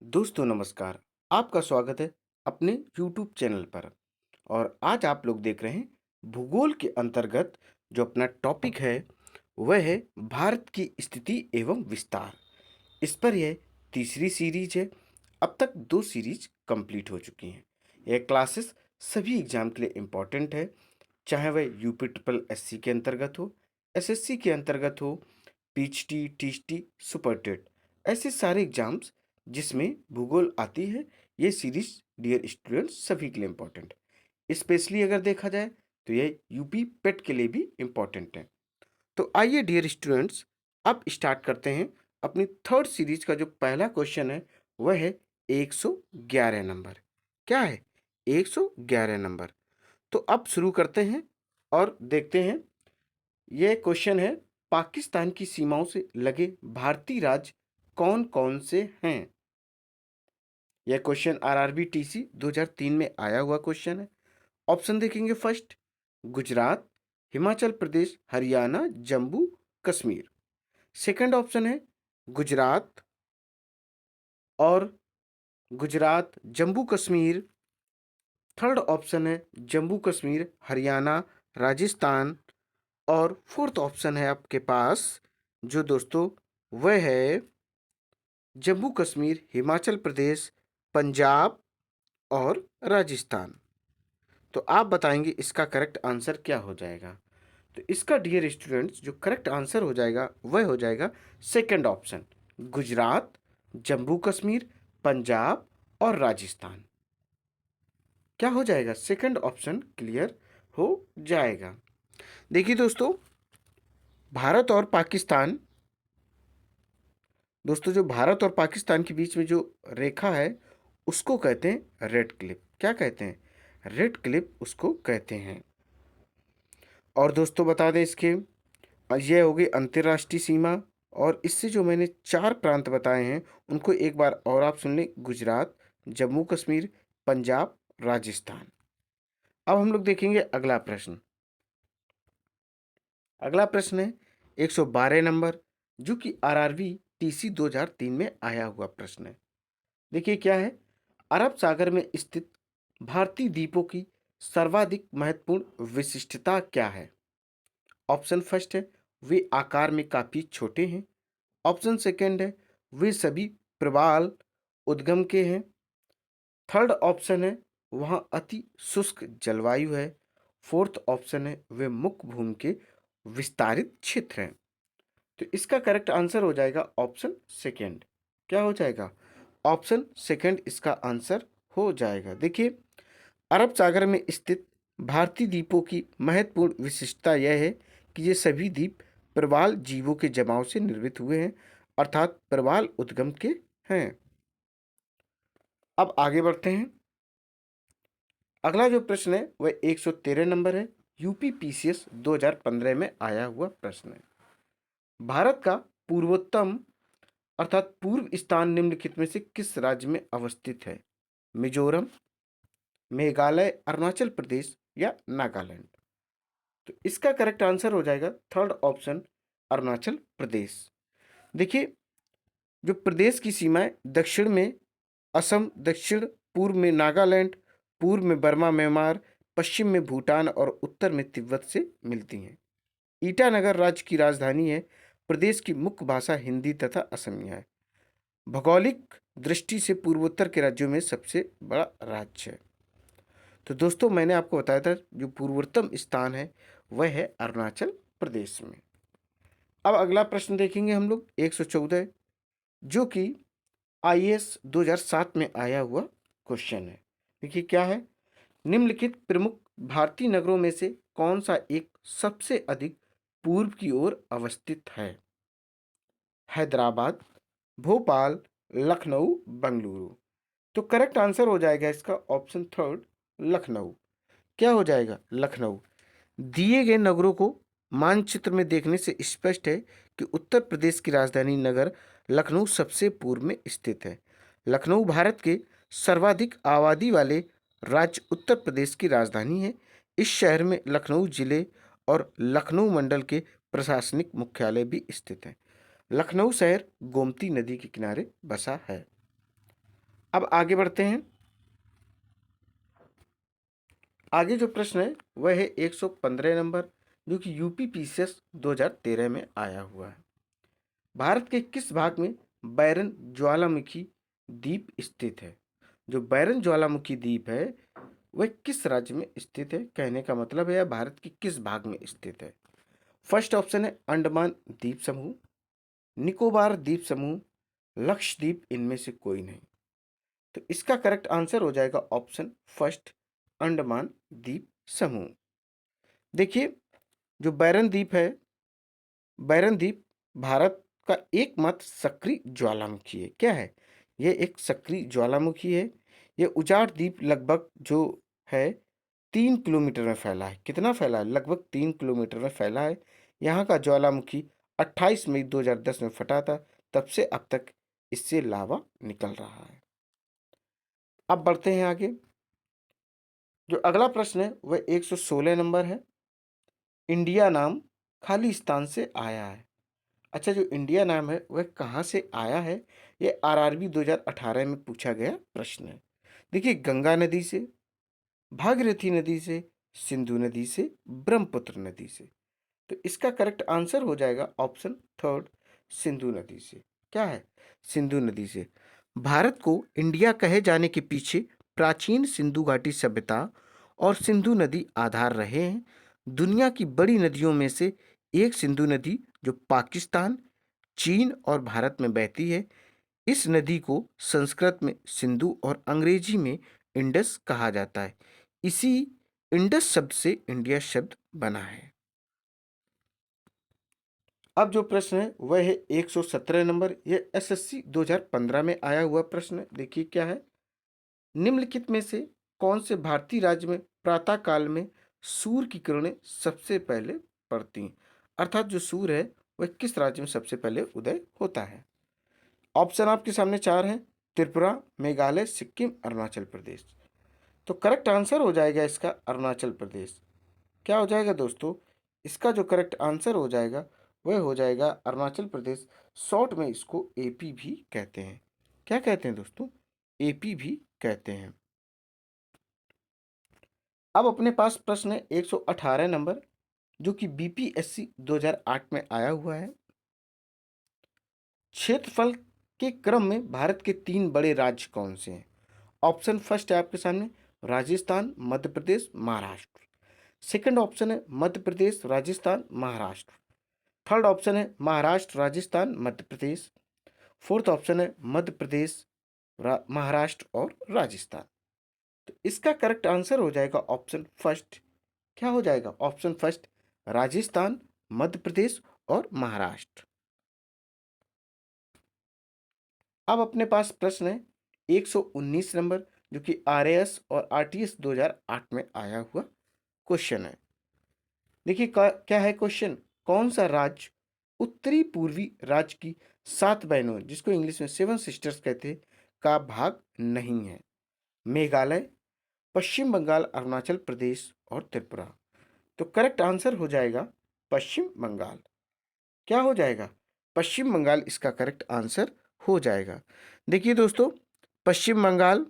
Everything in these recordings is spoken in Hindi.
दोस्तों नमस्कार। आपका स्वागत है अपने यूट्यूब चैनल पर। और आज आप लोग देख रहे हैं भूगोल के अंतर्गत जो अपना टॉपिक है वह है भारत की स्थिति एवं विस्तार। इस पर यह तीसरी सीरीज है। अब तक 2 सीरीज कंप्लीट हो चुकी हैं। यह क्लासेस सभी एग्जाम के लिए इम्पोर्टेंट है, चाहे वह यूपी ट्रिपल एससी के अंतर्गत हो, एसएससी के अंतर्गत हो, पीएचडी, टीएचडी, सुपर टेट, ऐसे सारे एग्जाम्स जिसमें भूगोल आती है। ये सीरीज डियर स्टूडेंट्स सभी के लिए इम्पोर्टेंट है। स्पेशली अगर देखा जाए तो ये यूपी पेट के लिए भी इम्पोर्टेंट है। तो आइए डियर स्टूडेंट्स, अब स्टार्ट करते हैं अपनी थर्ड सीरीज का। जो पहला क्वेश्चन है वह है 111 नंबर। क्या है? 111 नंबर। तो अब शुरू करते हैं और देखते हैं। यह क्वेश्चन है, पाकिस्तान की सीमाओं से लगे भारतीय राज्य कौन कौन से हैं? यह क्वेश्चन आरआरबी टीसी 2003 में आया हुआ क्वेश्चन है। ऑप्शन देखेंगे। First, Gujarat, Himachal Pradesh, Haryana, Jammu Kashmir. Second option है गुजरात और गुजरात, जम्मू कश्मीर। थर्ड ऑप्शन है जम्मू कश्मीर, हरियाणा, राजस्थान। और फोर्थ ऑप्शन है आपके पास जो दोस्तों वह है जम्मू कश्मीर, हिमाचल प्रदेश, पंजाब और राजस्थान। तो आप बताएंगे इसका करेक्ट आंसर क्या हो जाएगा। तो इसका डियर स्टूडेंट्स जो करेक्ट आंसर हो जाएगा वह हो जाएगा सेकंड ऑप्शन, गुजरात, जम्मू कश्मीर, पंजाब और राजस्थान। क्या हो जाएगा? सेकंड ऑप्शन क्लियर हो जाएगा। देखिए दोस्तों, भारत और पाकिस्तान, दोस्तों जो भारत और पाकिस्तान के बीच में जो रेखा है उसको कहते हैं रेड क्लिफ। क्या कहते हैं? रेड क्लिफ उसको कहते हैं। और दोस्तों बता दें इसके, यह हो गई अंतर्राष्ट्रीय सीमा। और इससे जो मैंने 4 प्रांत बताए हैं उनको एक बार और आप सुन लें। गुजरात, जम्मू कश्मीर, पंजाब, राजस्थान। अब हम लोग देखेंगे अगला प्रश्न। अगला प्रश्न है 112 नंबर, जो कि आरआरबी टीसी 2003 में आया हुआ प्रश्न है। देखिए क्या है। अरब सागर में स्थित भारतीय द्वीपों की सर्वाधिक महत्वपूर्ण विशिष्टता क्या है? ऑप्शन फर्स्ट है वे आकार में काफी छोटे हैं। ऑप्शन सेकंड है वे सभी प्रवाल उद्गम के हैं। थर्ड ऑप्शन है वहाँ अति शुष्क जलवायु है। फोर्थ ऑप्शन है वे मुख्य भूमि के विस्तारित क्षेत्र हैं। तो इसका करेक्ट आंसर हो जाएगा ऑप्शन सेकंड। क्या हो जाएगा? ऑप्शन सेकंड इसका आंसर हो जाएगा। देखिए, अरब सागर में स्थित भारतीय द्वीपों की महत्वपूर्ण विशिष्टता यह है कि ये सभी द्वीप प्रवाल जीवों के जमाव से निर्मित हुए हैं, अर्थात प्रवाल उद्गम के हैं। अब आगे बढ़ते हैं। अगला जो प्रश्न है वह 113 नंबर है। यूपी पीसीएस 2015 में आया हुआ प्रश्न है। भारत का पूर्वोत्तम अर्थात पूर्व स्थान निम्नलिखित में से किस राज्य में अवस्थित है? मिजोरम, मेघालय, अरुणाचल प्रदेश या नागालैंड। तो इसका करेक्ट आंसर हो जाएगा थर्ड ऑप्शन, अरुणाचल प्रदेश। देखिए, जो प्रदेश की सीमाएं दक्षिण में असम, दक्षिण पूर्व में नागालैंड, पूर्व में बर्मा म्यांमार, पश्चिम में भूटान और उत्तर में तिब्बत से मिलती हैं। ईटानगर राज्य की राजधानी है। प्रदेश की मुख्य भाषा हिंदी तथा असमिया है। भौगोलिक दृष्टि से पूर्वोत्तर के राज्यों में सबसे बड़ा राज्य है। तो दोस्तों मैंने आपको बताया था जो पूर्वोत्तम स्थान है वह है अरुणाचल प्रदेश में। अब अगला प्रश्न देखेंगे हम लोग 114, जो कि आईएएस 2007 में आया हुआ क्वेश्चन है। देखिए क्या है। निम्नलिखित प्रमुख भारतीय नगरों में से कौन सा एक सबसे अधिक पूर्व की ओर अवस्थित है? हैदराबाद, भोपाल, लखनऊ, बेंगलुरु। तो करेक्ट आंसर हो जाएगा इसका ऑप्शन थर्ड, लखनऊ। क्या हो जाएगा? लखनऊ। दिए गए नगरों को मानचित्र में देखने से स्पष्ट है कि उत्तर प्रदेश की राजधानी नगर लखनऊ सबसे पूर्व में स्थित है। लखनऊ भारत के सर्वाधिक आबादी वाले राज्य उत्तर प्रदेश की राजधानी है। इस शहर में लखनऊ जिले और लखनऊ मंडल के प्रशासनिक मुख्यालय भी स्थित हैं। लखनऊ शहर गोमती नदी के किनारे बसा है। अब आगे बढ़ते हैं। आगे जो प्रश्न है वह है 115 नंबर, जो कि यूपी पीसीएस 2013 में आया हुआ है। भारत के किस भाग में बैरन ज्वालामुखी द्वीप स्थित है? जो बैरन ज्वालामुखी द्वीप है वह किस राज्य में स्थित है? कहने का मतलब है यह भारत के किस भाग में स्थित है? फर्स्ट ऑप्शन है अंडमान द्वीप समूह, निकोबार द्वीप समूह, लक्षद्वीप, इनमें से कोई नहीं। तो इसका करेक्ट आंसर हो जाएगा ऑप्शन फर्स्ट, अंडमान द्वीप समूह। देखिए, जो बैरन द्वीप है, बैरन द्वीप भारत का एकमात्र सक्रिय ज्वालामुखी है। क्या है? यह एक सक्रिय ज्वालामुखी है। यह उजाड़ द्वीप लगभग जो है 3 किलोमीटर में फैला है। कितना फैला है? लगभग 3 किलोमीटर में फैला है। यहाँ का ज्वालामुखी 28 मई 2010 में फटा था। तब से अब तक इससे लावा निकल रहा है। अब बढ़ते हैं आगे। जो अगला प्रश्न है वह 116 नंबर है। इंडिया नाम खाली स्थान से आया है। अच्छा, जो इंडिया नाम है वह कहाँ से आया है? यह आरआरबी 2018 में पूछा गया प्रश्न है। देखिए, गंगा नदी से, भागीरथी नदी से, सिंधु नदी से, ब्रह्मपुत्र नदी से। तो इसका करेक्ट आंसर हो जाएगा ऑप्शन थर्ड, सिंधु नदी से। क्या है? सिंधु नदी से। भारत को इंडिया कहे जाने के पीछे प्राचीन सिंधु घाटी सभ्यता और सिंधु नदी आधार रहे हैं। दुनिया की बड़ी नदियों में से एक सिंधु नदी जो पाकिस्तान, चीन और भारत में बहती है। इस नदी को संस्कृत में सिंधु और अंग्रेजी में इंडस कहा जाता है। इसी इंडस शब्द से इंडिया शब्द बना है। अब जो प्रश्न है वह है 117 नंबर। यह एसएससी 2015 में आया हुआ प्रश्न है। देखिए क्या है। निम्नलिखित में से कौन से भारतीय राज्य में प्रातः काल में सूर्य की किरणें सबसे पहले पड़ती हैं? अर्थात जो सूर्य है वह किस राज्य में सबसे पहले उदय होता है? ऑप्शन आपके सामने चार हैं: त्रिपुरा, मेघालय, सिक्किम, अरुणाचल प्रदेश। तो करेक्ट आंसर हो जाएगा इसका अरुणाचल प्रदेश। क्या हो जाएगा दोस्तों? इसका जो करेक्ट आंसर हो जाएगा वह हो जाएगा अरुणाचल प्रदेश। शॉर्ट में इसको एपी भी कहते हैं। क्या कहते हैं दोस्तों? एपी भी कहते हैं। अब अपने पास प्रश्न है 118 नंबर, जो कि बीपीएससी 2008 में आया हुआ है। क्षेत्रफल के क्रम में भारत के 3 बड़े राज्य कौन से हैं? ऑप्शन फर्स्ट है आपके सामने राजस्थान, मध्य प्रदेश, महाराष्ट्र। सेकंड ऑप्शन है मध्य प्रदेश, राजस्थान, महाराष्ट्र। थर्ड ऑप्शन है महाराष्ट्र, राजस्थान, मध्य प्रदेश। फोर्थ ऑप्शन है मध्य प्रदेश, महाराष्ट्र और राजस्थान। तो इसका करेक्ट आंसर हो जाएगा ऑप्शन फर्स्ट। क्या हो जाएगा? ऑप्शन फर्स्ट, राजस्थान, मध्य प्रदेश और महाराष्ट्र। अब अपने पास प्रश्न है 119 नंबर, जो कि आरएएस और आरटीएस 2008 में आया हुआ क्वेश्चन है। देखिए क्या है क्वेश्चन। कौन सा राज्य उत्तरी पूर्वी राज्य की 7 बहनों, जिसको इंग्लिश में 7 सिस्टर्स कहते हैं, का भाग नहीं है? मेघालय, पश्चिम बंगाल, अरुणाचल प्रदेश और त्रिपुरा। तो करेक्ट आंसर हो जाएगा पश्चिम बंगाल। क्या हो जाएगा? पश्चिम बंगाल इसका करेक्ट आंसर हो जाएगा। देखिए दोस्तों, पश्चिम बंगाल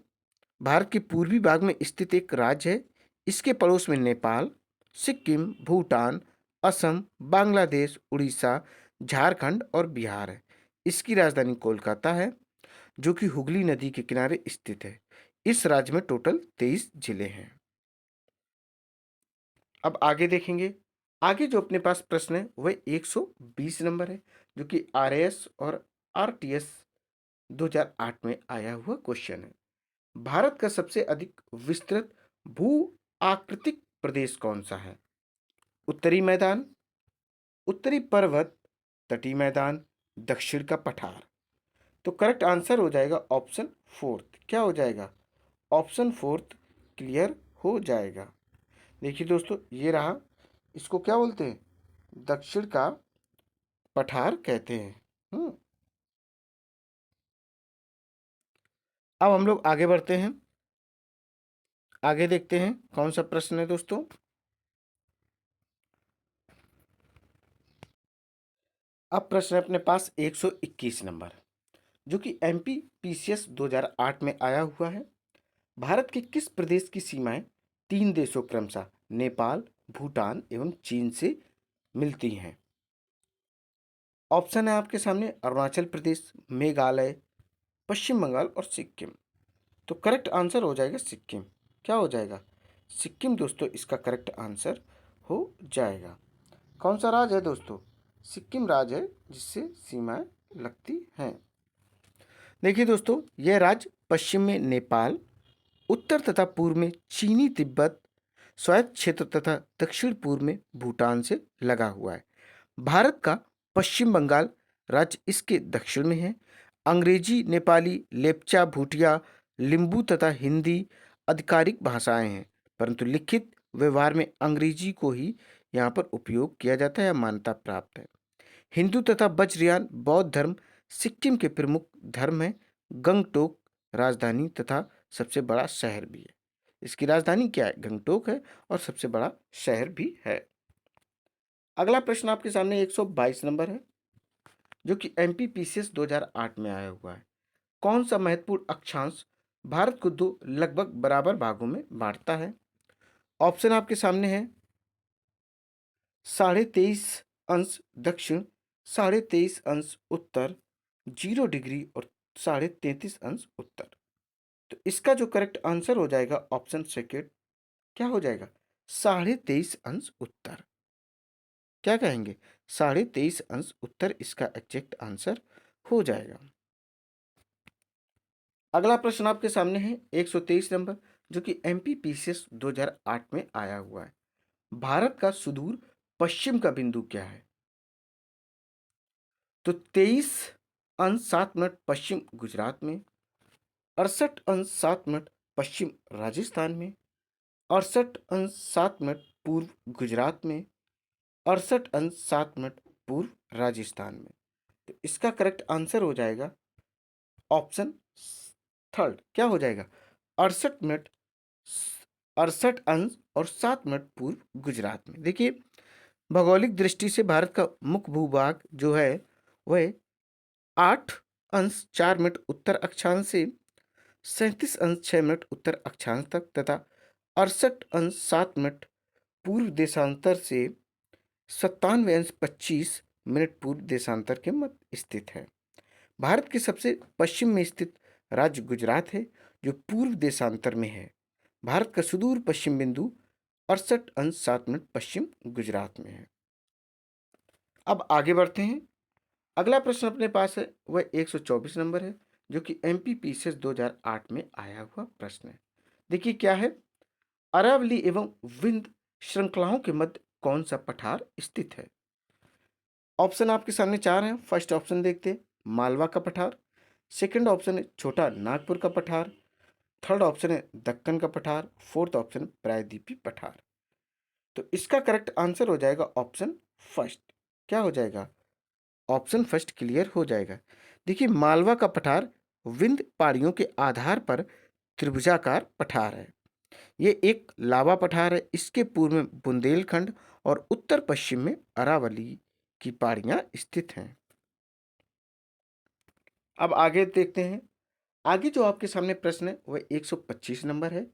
भारत के पूर्वी भाग में स्थित एक राज्य है। इसके पड़ोस में नेपाल, सिक्किम, भूटान, असम, बांग्लादेश, उड़ीसा, झारखंड और बिहार है। इसकी राजधानी कोलकाता है, जो कि हुगली नदी के किनारे स्थित है। इस राज्य में टोटल 23 जिले हैं। अब आगे देखेंगे। आगे जो अपने पास प्रश्न है वह 120 नंबर है, जो कि आरएएस और आरटीएस 2008 में आया हुआ क्वेश्चन है। भारत का सबसे अधिक विस्तृत भू आकृतिक प्रदेश कौन सा है? उत्तरी मैदान, उत्तरी पर्वत, तटीय मैदान, दक्षिण का पठार। तो करेक्ट आंसर हो जाएगा ऑप्शन फोर्थ। क्या हो जाएगा? ऑप्शन फोर्थ क्लियर हो जाएगा। देखिए दोस्तों, ये रहा। इसको क्या बोलते हैं? दक्षिण का पठार कहते हैं। अब हम लोग आगे बढ़ते हैं। आगे देखते हैं कौन सा प्रश्न है दोस्तों। अब प्रश्न है अपने पास 121 नंबर, जो कि MPPCS 2008 में आया हुआ है। भारत के किस प्रदेश की सीमाएं तीन देशों क्रमशः नेपाल, भूटान एवं चीन से मिलती हैं? ऑप्शन है आपके सामने अरुणाचल प्रदेश, मेघालय, पश्चिम बंगाल और सिक्किम। तो करेक्ट आंसर हो जाएगा सिक्किम। क्या हो जाएगा? सिक्किम दोस्तों इसका करेक्ट आंसर हो जाएगा। कौन सा राज्य है दोस्तों? सिक्किम राज्य है जिससे सीमाएं लगती हैं। देखिए दोस्तों, यह राज्य पश्चिम में नेपाल, उत्तर तथा पूर्व में चीनी तिब्बत स्वायत्त क्षेत्र तथा दक्षिण पूर्व में भूटान से लगा हुआ है। भारत का पश्चिम बंगाल राज्य इसके दक्षिण में है। अंग्रेजी, नेपाली, लेप्चा, भूटिया, लिम्बू तथा हिंदी आधिकारिक भाषाएं हैं, परंतु लिखित व्यवहार में अंग्रेजी को ही यहाँ पर उपयोग किया जाता है या मान्यता प्राप्त है। हिंदू तथा वज्रयान बौद्ध धर्म सिक्किम के प्रमुख धर्म है। गंगटोक राजधानी तथा सबसे बड़ा शहर भी है। इसकी राजधानी क्या है? गंगटोक है और सबसे बड़ा शहर भी है। अगला प्रश्न आपके सामने 122 नंबर है, जो कि MPPCS 2008 में आया हुआ है। कौन सा महत्वपूर्ण अक्षांश भारत को दो लगभग बराबर भागों में बांटता है? ऑप्शन आपके सामने है 23.5 अंश दक्षिण, 23.5 अंश उत्तर, 0 डिग्री और 33.5 अंश उत्तर। तो इसका जो करेक्ट आंसर हो जाएगा ऑप्शन सेकेंड, क्या हो जाएगा? 23.5 अंश उत्तर। क्या कहेंगे? 23.5 अंश उत्तर इसका एग्जैक्ट आंसर हो जाएगा। अगला प्रश्न आपके सामने है 123 नंबर, जो कि MPPCS 2008 में आया हुआ है। भारत का सुदूर पश्चिम का बिंदु क्या है? तो 23.7 पश्चिम गुजरात में, 68.7 पश्चिम राजस्थान में, 68.7 पूर्व गुजरात में, 68.7 पूर्व राजस्थान में। तो इसका करेक्ट आंसर हो जाएगा ऑप्शन थर्ड। क्या हो जाएगा? 68 68 अंश और 7 पूर्व गुजरात में। देखिए, भौगोलिक दृष्टि से भारत का मुख्य भूभाग जो है वह 8 अंश 4 मिनट उत्तर अक्षांश से 37 अंश 6 मिनट उत्तर अक्षांश तक तथा 68 अंश 7 मिनट पूर्व देशांतर से 97 अंश 25 मिनट पूर्व देशांतर के मध्य स्थित है। भारत के सबसे पश्चिम में स्थित राज्य गुजरात है, जो पूर्व देशांतर में है। भारत का सुदूर पश्चिम बिंदु 68.7 पश्चिम गुजरात में है। अब आगे बढ़ते हैं। अगला प्रश्न अपने पास है वह 124 नंबर है, जो कि MPPCS 2008 में आया हुआ प्रश्न है। देखिए क्या है? अरावली एवं विंध्य श्रृंखलाओं के मध्य कौन सा पठार स्थित है? ऑप्शन आपके सामने चार हैं। फर्स्ट ऑप्शन देखते हैं, मालवा का पठार। सेकंड ऑप्शन है छोटा नागपुर का पठार। थर्ड ऑप्शन है दक्कन का पठार। फोर्थ ऑप्शन है प्रायद्वीपीय पठार। तो इसका करेक्ट आंसर हो जाएगा ऑप्शन फर्स्ट। क्या हो जाएगा? ऑप्शन फर्स्ट क्लियर हो जाएगा। देखिए, मालवा का पठार विंध्य पहाड़ियों के आधार पर त्रिभुजाकार पठार है। ये एक लावा पठार है। इसके पूर्व में बुंदेलखंड और उत्तर पश्चिम में अरावली की पहाड़ियां स्थित हैं। अब आगे देखते हैं। आगे जो आपके सामने प्रश्न है वह 125 नंबर है।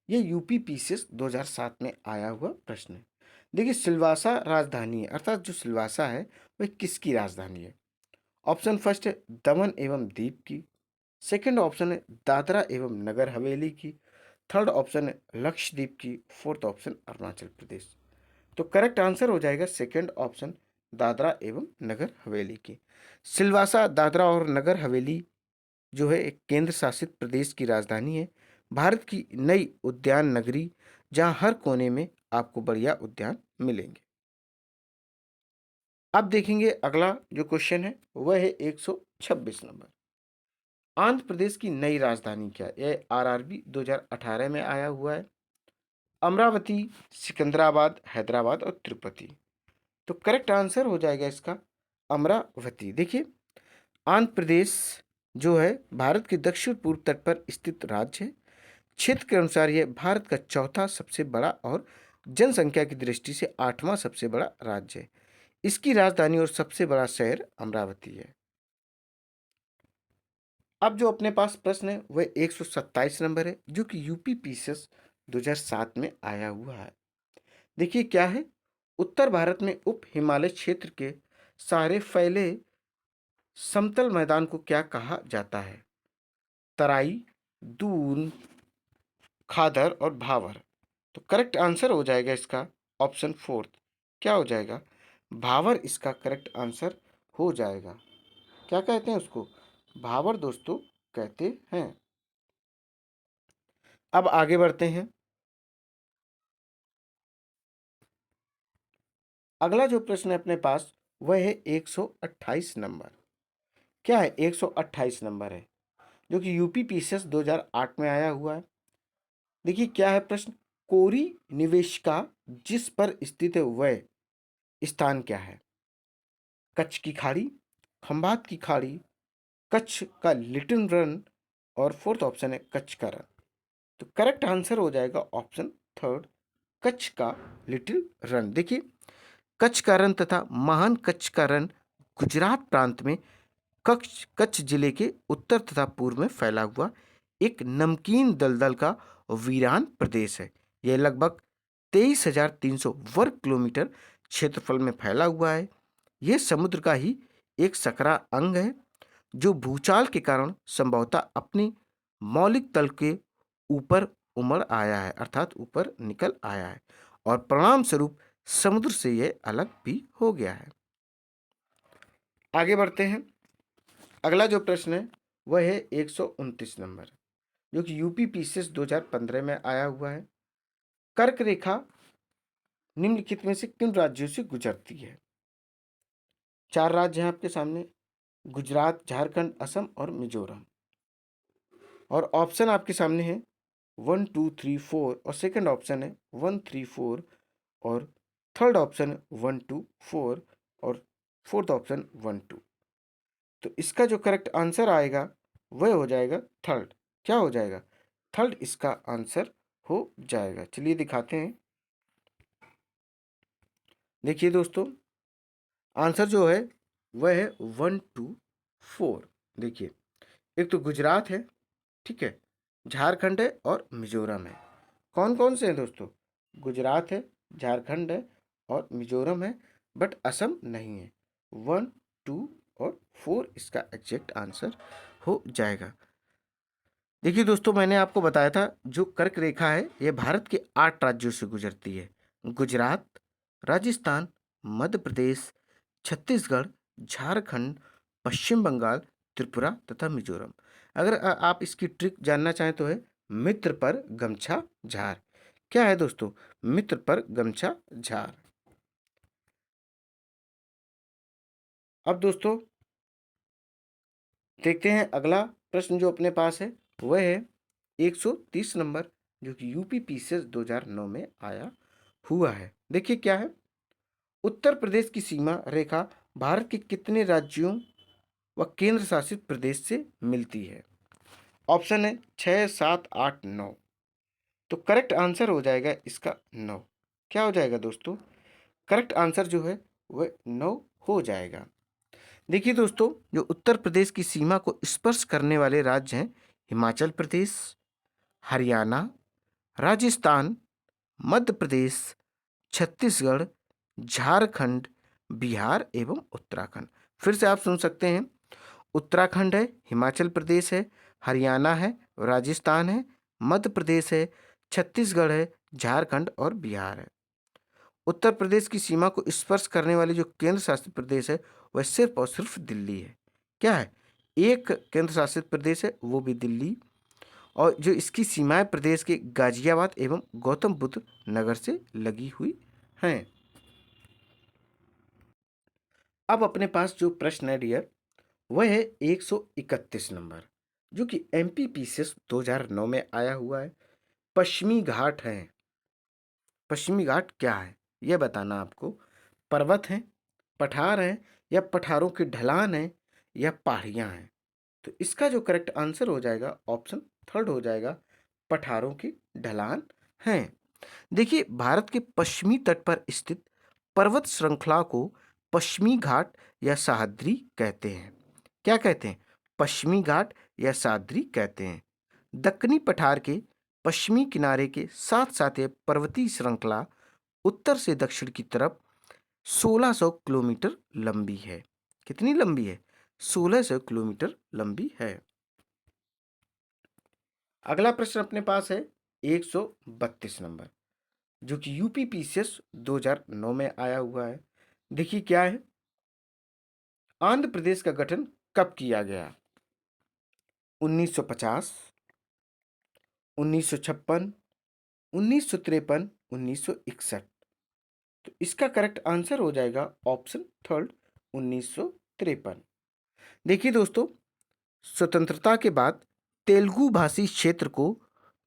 यह UPPCS 2007 में आया हुआ प्रश्न है। देखिए, सिलवासा राजधानी है, अर्थात जो सिलवासा है वह किसकी राजधानी है? ऑप्शन फर्स्ट है दमन एवं दीव की। सेकंड ऑप्शन है दादरा एवं नगर हवेली की। थर्ड ऑप्शन है लक्षद्वीप की। Fourth option Arunachal Pradesh. तो करेक्ट आंसर हो जाएगा सेकंड ऑप्शन, दादरा एवं नगर हवेली की। सिलवासा दादरा और नगर हवेली जो है एक केंद्र शासित प्रदेश की राजधानी है। भारत की नई उद्यान नगरी, जहां हर कोने में आपको बढ़िया उद्यान मिलेंगे। अब देखेंगे अगला जो क्वेश्चन है वह है 126 नंबर। आंध्र प्रदेश की नई राजधानी क्या है? यह RRB 2018 में आया हुआ है। अमरावती, सिकंदराबाद, हैदराबाद और तिरुपति। तो करेक्ट आंसर हो जाएगा इसका अमरावती। देखिए, आंध्र प्रदेश जो है भारत के दक्षिण पूर्व तट पर स्थित राज्य है। क्षेत्र के अनुसार यह भारत का चौथा सबसे बड़ा और जनसंख्या की दृष्टि से 8वां सबसे बड़ा राज्य है। इसकी राजधानी और सबसे बड़ा शहर अमरावती है। अब जो अपने पास प्रश्न है वह 127 नंबर है, जो कि यूपी पीसीएस 2007 में आया हुआ है। देखिए क्या है, उत्तर भारत में उप हिमालय क्षेत्र के सारे फैले समतल मैदान को क्या कहा जाता है? तराई, दून, खादर और भावर। तो करेक्ट आंसर हो जाएगा इसका ऑप्शन फोर्थ। क्या हो जाएगा? भावर इसका करेक्ट आंसर हो जाएगा। क्या कहते हैं उसको? भावर दोस्तों कहते हैं। अब आगे बढ़ते हैं। अगला जो प्रश्न है अपने पास वह है 128 नंबर। क्या है? 128 नंबर है, जो कि यूपी पीसीएस 2008 में आया हुआ है। देखिए क्या है प्रश्न, कोरी निवेशिका जिस पर स्थित है वह स्थान क्या है? कच्छ की खाड़ी, खंबात की खाड़ी, कच्छ का लिटिल रन और फोर्थ ऑप्शन है कच्छ का रन। तो करेक्ट आंसर हो जाएगा ऑप्शन थर्ड, कच्छ का लिटिल रन। देखिए कच्छ का रन तथा महान कच्छ का रन गुजरात प्रांत में कच्छ कच्छ जिले के उत्तर तथा पूर्व में फैला हुआ एक नमकीन दलदल का वीरान प्रदेश है। यह लगभग 23,300 वर्ग किलोमीटर क्षेत्रफल में फैला हुआ है। यह समुद्र का ही एक सकरा अंग है, जो भूचाल के कारण संभवतः अपनी मौलिक तल के ऊपर उमड़ आया है, अर्थात ऊपर निकल आया है, और परिणाम स्वरूप समुद्र से यह अलग भी हो गया है। आगे बढ़ते हैं। अगला जो प्रश्न है वह है 129 नंबर, जो कि यूपी पीसीएस 2015 में आया हुआ है। कर्क रेखा निम्नलिखित में से किन राज्यों से गुजरती है? चार राज्य हैं आपके सामने, गुजरात, झारखंड, असम और मिजोरम। और ऑप्शन आपके सामने है 1 2 3 4, और सेकंड ऑप्शन है 1 3 4, और थर्ड ऑप्शन है 1 2 4, और फोर्थ ऑप्शन 1 2। तो इसका जो करेक्ट आंसर आएगा वह हो जाएगा थर्ड। क्या हो जाएगा? थर्ड इसका आंसर हो जाएगा। चलिए दिखाते हैं। देखिए दोस्तों, आंसर जो है वह है 1 2 4। देखिए एक तो गुजरात है, ठीक है, झारखंड है और मिजोरम है। कौन कौन से हैं दोस्तों? गुजरात है, झारखंड है और मिजोरम है, बट असम नहीं है। 1 2 और 4 इसका एग्जैक्ट आंसर हो जाएगा। देखिए दोस्तों, मैंने आपको बताया था जो कर्क रेखा है यह भारत के 8 राज्यों से गुजरती है। गुजरात, राजस्थान, मध्य प्रदेश, छत्तीसगढ़, झारखंड, पश्चिम बंगाल, त्रिपुरा तथा मिजोरम। अगर आप इसकी ट्रिक जानना चाहें तो है मित्र पर गमछा झार। क्या है दोस्तों? मित्र पर गमछा झार। अब दोस्तों देखते हैं अगला प्रश्न जो अपने पास है वह है 130 नंबर, जो कि यूपी पीसीएस 2009 में आया हुआ है। देखिए क्या है, उत्तर प्रदेश की सीमा रेखा भारत के कितने राज्यों व केंद्र शासित प्रदेश से मिलती है? ऑप्शन है 6 7 8 9। तो करेक्ट आंसर हो जाएगा इसका 9। क्या हो जाएगा दोस्तों? करेक्ट आंसर जो है वह 9 हो जाएगा। देखिए दोस्तों, जो उत्तर प्रदेश की सीमा को स्पर्श करने वाले राज्य हैं हिमाचल प्रदेश, हरियाणा, राजस्थान, मध्य प्रदेश, छत्तीसगढ़, झारखंड, बिहार एवं उत्तराखंड। फिर से आप सुन सकते हैं, उत्तराखंड है, हिमाचल प्रदेश है, हरियाणा है, राजस्थान है, मध्य प्रदेश है, छत्तीसगढ़ है, झारखंड और बिहार है। उत्तर प्रदेश की सीमा को स्पर्श करने वाले जो केंद्र शासित प्रदेश है वह सिर्फ और सिर्फ दिल्ली है। क्या है? एक केंद्र शासित प्रदेश है, वो भी दिल्ली, और जो इसकी सीमाएं प्रदेश के गाजियाबाद एवं गौतम बुद्ध नगर से लगी हुई हैं। अब अपने पास जो प्रश्न है डियर वह है 131 नंबर, जो कि एमपी पीसीएस 2009 में आया हुआ है। पश्चिमी घाट है। पश्चिमी घाट क्या है यह बताना आपको। पर्वत हैं, पठार हैं, या पठारों की ढलान है, या पहाड़ियाँ हैं। तो इसका जो करेक्ट आंसर हो जाएगा ऑप्शन थर्ड हो जाएगा, पठारों की ढलान हैं। देखिए भारत के पश्चिमी तट पर स्थित पर्वत श्रृंखला को पश्चिमी घाट या सह्याद्री कहते हैं। क्या कहते हैं? पश्चिमी घाट या सह्याद्री कहते हैं। दक्कनी पठार के पश्चिमी किनारे के साथ साथ यह पर्वतीय श्रृंखला उत्तर से दक्षिण की तरफ 1600 किलोमीटर लंबी है। कितनी लंबी है? 1600 किलोमीटर लंबी है। अगला प्रश्न अपने पास है 132 नंबर, जो कि यूपी पीसीएस 2009 में आया हुआ है। देखिए क्या है, आंध्र प्रदेश का गठन कब किया गया? 1950, 1956, 1953, 1961। तो इसका करेक्ट आंसर हो जाएगा ऑप्शन थर्ड, 1953। देखिए दोस्तों, स्वतंत्रता के बाद तेलुगु भाषी क्षेत्र को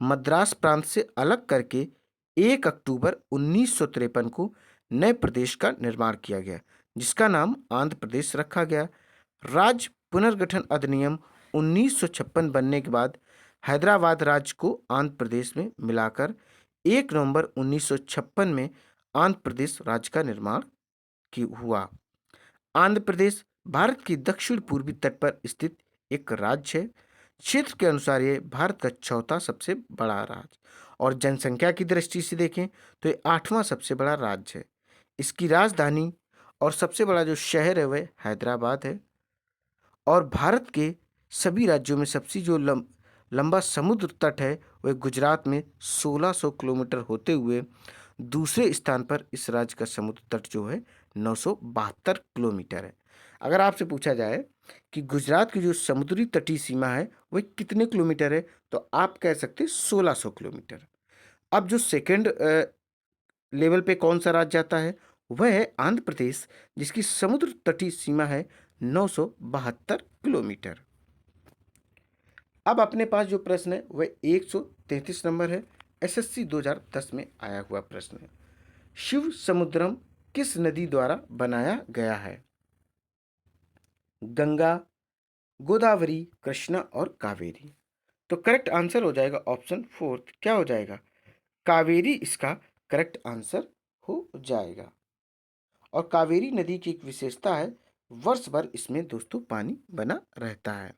मद्रास प्रांत से अलग करके 1 अक्टूबर 1953 को नए प्रदेश का निर्माण किया गया, जिसका नाम आंध्र प्रदेश रखा गया। राज्य पुनर्गठन अधिनियम 1956 बनने के बाद हैदराबाद राज्य को आंध्र प्रदेश में मिलाकर 1 नवंबर 1956 में आंध्र प्रदेश राज्य का निर्माण हुआ। आंध्र प्रदेश भारत की दक्षिण पूर्वी तट पर स्थित एक राज्य है। क्षेत्र के अनुसार यह भारत का चौथा सबसे बड़ा राज्य और जनसंख्या की दृष्टि से देखें तो यह 8वां सबसे बड़ा राज्य है। इसकी राजधानी और सबसे बड़ा जो शहर है वह हैदराबाद है। और भारत के सभी राज्यों में सबसे जो लंबा समुद्र तट है वह गुजरात में 1600 किलोमीटर होते हुए दूसरे स्थान पर इस राज्य का समुद्र तट जो है 972 किलोमीटर है। अगर आपसे पूछा जाए कि गुजरात की जो समुद्री तटीय सीमा है वह कितने किलोमीटर है, तो आप कह सकते हैं 1600 किलोमीटर। अब जो सेकंड लेवल पे कौन सा राज्य आता है, वह है आंध्र प्रदेश, जिसकी समुद्र तटीय सीमा है 972 किलोमीटर। अब अपने पास जो प्रश्न है वह 133 नंबर है, एसएससी 2010 में आया हुआ प्रश्न है। शिव समुद्रम किस नदी द्वारा बनाया गया है? गंगा, गोदावरी, कृष्णा और कावेरी। तो करेक्ट आंसर हो जाएगा ऑप्शन फोर्थ, क्या हो जाएगा? कावेरी इसका करेक्ट आंसर हो जाएगा। और कावेरी नदी की एक विशेषता है, वर्ष भर इसमें दोस्तों पानी बना रहता है।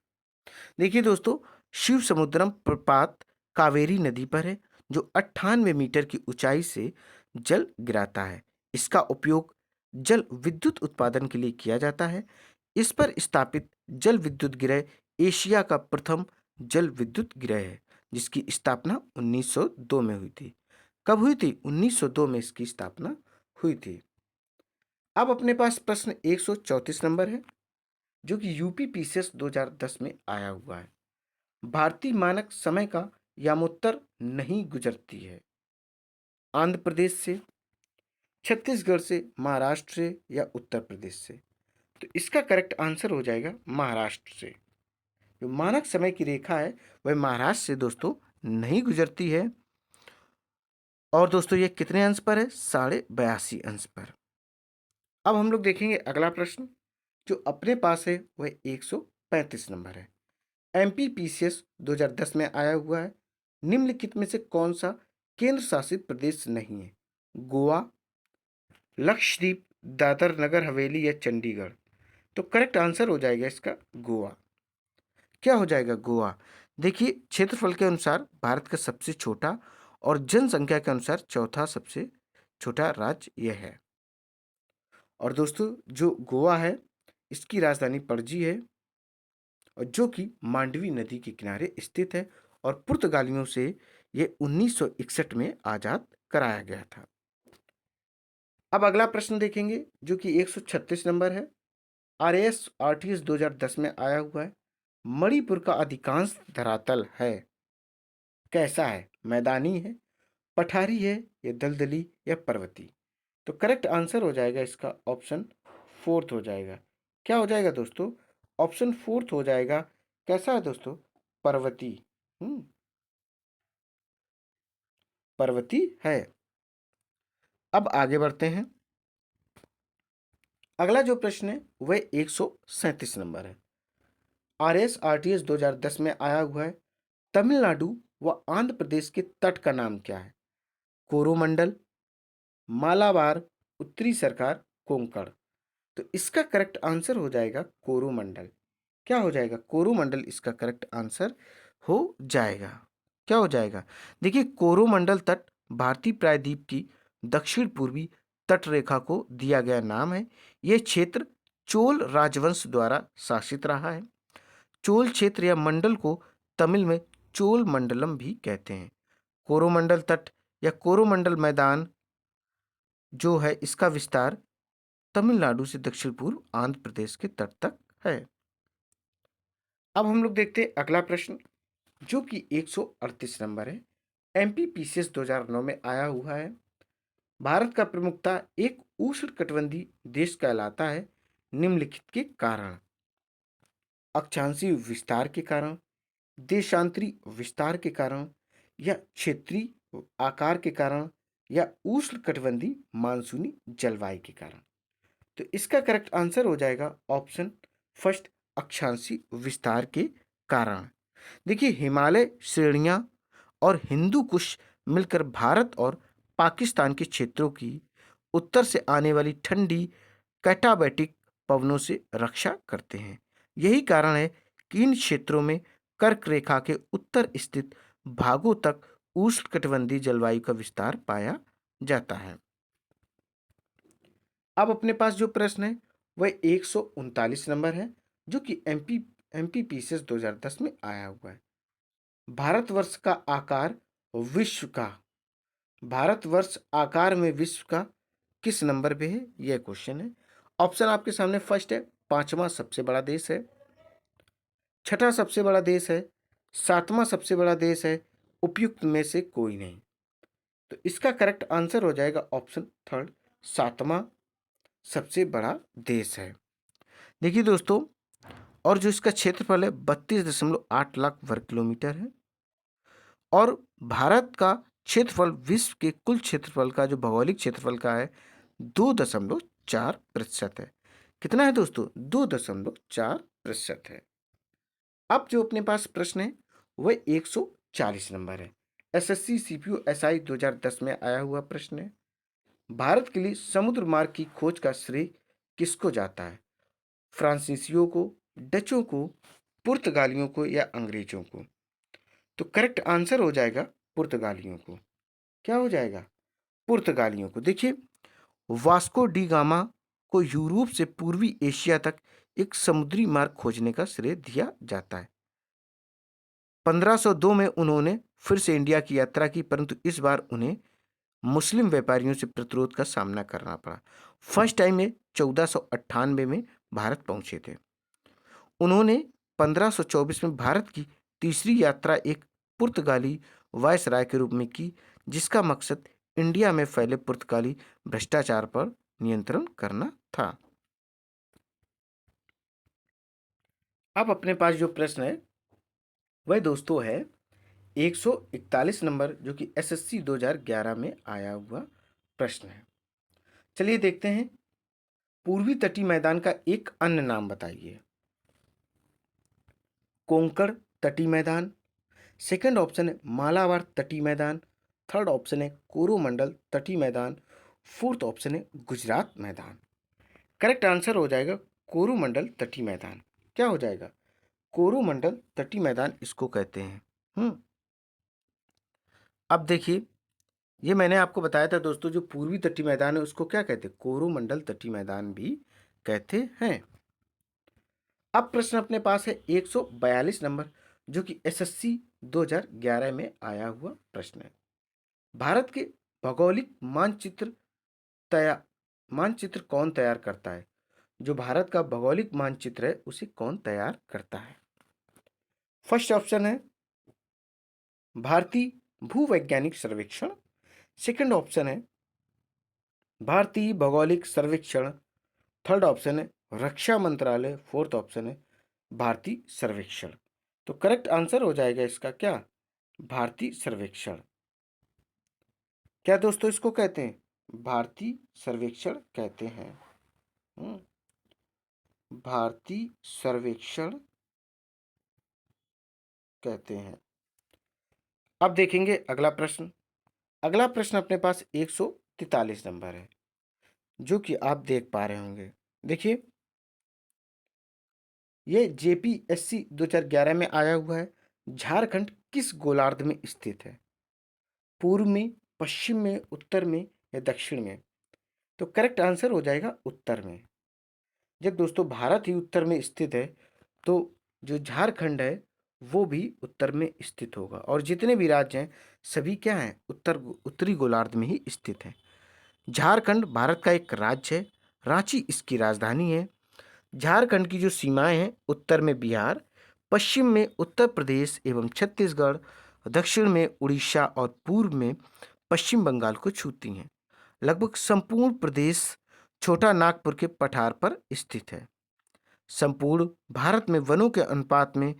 देखिए दोस्तों, शिव समुद्रम प्रपात कावेरी नदी पर है, जो 98 मीटर की ऊंचाई से जल गिराता है। इसका उपयोग जल विद्युत उत्पादन के लिए किया जाता है। इस पर स्थापित जल विद्युत गृह एशिया का प्रथम जल विद्युत गृह है, जिसकी स्थापना 1902 में हुई थी। कब हुई थी? 1902 में इसकी स्थापना हुई थी। अब अपने पास प्रश्न 134 नंबर है, जो कि यूपी पीसीएस 2010 में आया हुआ है। भारतीय मानक समय का यामोत्तर नहीं गुजरती है। आंध्र प्रदेश से, छत्तीसगढ़ से, महाराष्ट्र से या उत्तर प्रदेश से? तो इसका करेक्ट आंसर हो जाएगा महाराष्ट्र से। जो मानक समय की रेखा है वह महाराष्ट्र से दोस्तों नहीं गुजरती है। और दोस्तों ये कितने अंश पर है? 82.5 अंश पर। अब हम लोग देखेंगे अगला प्रश्न, जो अपने पास है वह 135 नंबर है। एमपीपीसीएस 2010 में आया हुआ है। निम्नलिखित में से कौन सा केंद्र शासित प्रदेश नहीं है? गोवा, लक्षद्वीप, दादर नगर हवेली या चंडीगढ़? तो करेक्ट आंसर हो जाएगा इसका गोवा। क्या हो जाएगा? गोवा। देखिए, क्षेत्रफल के अनुसार भारत का सबसे छोटा और जनसंख्या के अनुसार चौथा सबसे छोटा राज्य यह है। और दोस्तों जो गोवा है इसकी राजधानी पणजी है, और जो कि मांडवी नदी के किनारे स्थित है, और पुर्तगालियों से यह 1961 में आजाद कराया गया था। अब अगला प्रश्न देखेंगे, जो कि 136 नंबर है। आरएएस आरटीएस 2010 में आया हुआ है। मणिपुर का अधिकांश धरातल है कैसा है? मैदानी है, पठारी है या दलदली या पर्वती? तो करेक्ट आंसर हो जाएगा इसका ऑप्शन फोर्थ हो जाएगा। क्या हो जाएगा दोस्तों? ऑप्शन फोर्थ हो जाएगा। कैसा है दोस्तों? पर्वती। पर्वती है। अब आगे बढ़ते हैं। अगला जो प्रश्न है वह 137 नंबर है। आरएस आरटीएस 2010 में आया हुआ है। तमिलनाडु व आंध्र प्रदेश के तट का नाम क्या है? कोरोमंडल, मालाबार, उत्तरी सरकार, कोंकण? तो इसका करेक्ट आंसर हो जाएगा कोरोमंडल। क्या हो जाएगा? कोरोमंडल इसका करेक्ट आंसर हो जाएगा। क्या हो जाएगा? देखिए, कोरोमंडल तट भारतीय प्रायद्वीप की दक्षिण पूर्वी तट रेखा को दिया गया नाम है। यह क्षेत्र चोल राजवंश द्वारा शासित रहा है। चोल क्षेत्र या मंडल को तमिल में चोल मंडलम भी कहते हैं। कोरोमंडल तट या कोरोमंडल मैदान जो है, इसका विस्तार तमिलनाडु से दक्षिण पूर्व आंध्र प्रदेश के तट तक है। अब हम लोग देखते हैं अगला प्रश्न, जो कि 138 नंबर है। एमपीपीसीएस 2009 में आया हुआ है। भारत का प्रमुखता एक उष्णकटिबंधीय देश कहलाता है निम्नलिखित के कारण: अक्षांशीय विस्तार के कारण, देशांतरी विस्तार के कारण, या क्षेत्रीय आकार के कारण, या उष्णकटिबंधीय मानसूनी जलवायु के कारण। तो इसका करेक्ट आंसर हो जाएगा ऑप्शन फर्स्ट, अक्षांशीय विस्तार के कारण। देखिए, हिमालय श्रेणियां और हिंदू कुश मिलकर भारत और पाकिस्तान के क्षेत्रों की उत्तर से आने वाली ठंडी कैटाबैटिक पवनों से रक्षा करते हैं। यही कारण है कि इन क्षेत्रों में कर्क रेखा के उत्तर स्थित भागों तक उष्णकटिबंधीय जलवायु का विस्तार पाया जाता है। अब अपने पास जो प्रश्न है वह 139 नंबर है, जो कि एमपीपीसीएस 2010 में आया हुआ है। भारतवर्ष का आकार विश्व का भारतवर्ष आकार में विश्व का किस नंबर पे है, यह क्वेश्चन है। ऑप्शन आपके सामने फर्स्ट है, पांचवा सबसे बड़ा देश है, छठा सबसे बड़ा देश है, सातवां सबसे बड़ा देश है, उपयुक्त में से कोई नहीं। तो इसका करेक्ट आंसर हो जाएगा ऑप्शन थर्ड, सातवां सबसे बड़ा देश है। देखिए दोस्तों, और जो इसका क्षेत्रफल है 32.8 लाख वर्ग किलोमीटर है, और भारत का क्षेत्रफल विश्व के कुल क्षेत्रफल का, जो भौगोलिक क्षेत्रफल का है, 2.4% है। कितना है दोस्तों? 2.4% है। अब जो अपने पास प्रश्न है वह 140 नंबर है। एसएससी सीपीयू एसआई 2010 में आया हुआ प्रश्न है। भारत के लिए समुद्र मार्ग की खोज का श्रेय किसको जाता है? फ्रांसीसियों को, डचों को, पुर्तगालियों को, या अंग्रेजों को? तो करेक्ट आंसर हो जाएगा पुर्तगालियों को। क्या हो जाएगा? पुर्तगालियों को। देखिए, वास्को डी गामा को यूरोप से पूर्वी एशिया तक एक समुद्री मार्ग खोजने का श्रेय दिया जाता है। 1502 में उन्होंने फिर से इंडिया की यात्रा की, परंतु इस बार उन्हें मुस्लिम व्यापारियों से प्रतिरोध का सामना करना पड़ा। फर्स्ट टाइम में 1498 में भारत पहुंचे थे। उन्होंने 1524 में भारत की तीसरी यात्रा एक पुर्तगाली वायसराय के रूप में की, जिसका मकसद इंडिया में फैले पुर्तगाली भ्रष्टाचार पर नियंत्रण करना था। अब अपने पास जो प्रश्न है वह दोस्तों है 141 नंबर, जो कि एसएससी 2011 में आया हुआ प्रश्न है। चलिए देखते हैं, पूर्वी तटीय मैदान का एक अन्य नाम बताइए। कोंकण तटीय मैदान, सेकंड ऑप्शन है मालाबार तटीय मैदान, थर्ड ऑप्शन है कोरोमंडल तटीय मैदान, फोर्थ ऑप्शन है गुजरात मैदान। करेक्ट आंसर हो जाएगा कोरोमंडल तटीय मैदान। क्या हो जाएगा? कोरोमंडल तटीय मैदान इसको कहते हैं। अब देखिए, ये मैंने आपको बताया था दोस्तों, जो पूर्वी तटीय मैदान है उसको क्या कहते हैं? कोरोमंडल तटीय मैदान भी कहते हैं। अब प्रश्न अपने पास है 142 नंबर, जो कि एसएससी 2011 में आया हुआ प्रश्न है। भारत के भौगोलिक मानचित्र कौन तैयार करता है? जो भारत का भौगोलिक मानचित्र है उसे कौन तैयार करता है? फर्स्ट ऑप्शन है भारतीय भूवैज्ञानिक सर्वेक्षण, सेकंड ऑप्शन है भारतीय भौगोलिक सर्वेक्षण, थर्ड ऑप्शन है रक्षा मंत्रालय, फोर्थ ऑप्शन है भारतीय सर्वेक्षण। तो करेक्ट आंसर हो जाएगा इसका क्या? भारतीय सर्वेक्षण। क्या दोस्तों इसको कहते हैं? भारतीय सर्वेक्षण कहते हैं। भारतीय सर्वेक्षण कहते हैं। अब देखेंगे अगला प्रश्न। अगला प्रश्न अपने पास 143 नंबर है, जो कि आप देख पा रहे होंगे। देखिए, ये जेपीएससी 2011 में आया हुआ है। झारखंड किस गोलार्ध में स्थित है? पूर्व में, पश्चिम में, उत्तर में या दक्षिण में? तो करेक्ट आंसर हो जाएगा उत्तर में। जब दोस्तों भारत ही उत्तर में स्थित है तो जो झारखंड है वो भी उत्तर में स्थित होगा, और जितने भी राज्य हैं सभी क्या हैं, उत्तरी गोलार्ध में ही स्थित हैं। झारखंड भारत का एक राज्य है, रांची इसकी राजधानी है। झारखंड की जो सीमाएं हैं, उत्तर में बिहार, पश्चिम में उत्तर प्रदेश एवं छत्तीसगढ़, दक्षिण में उड़ीसा और पूर्व में पश्चिम बंगाल को छूती हैं। लगभग संपूर्ण प्रदेश छोटा नागपुर के पठार पर स्थित है। संपूर्ण भारत में वनों के अनुपात में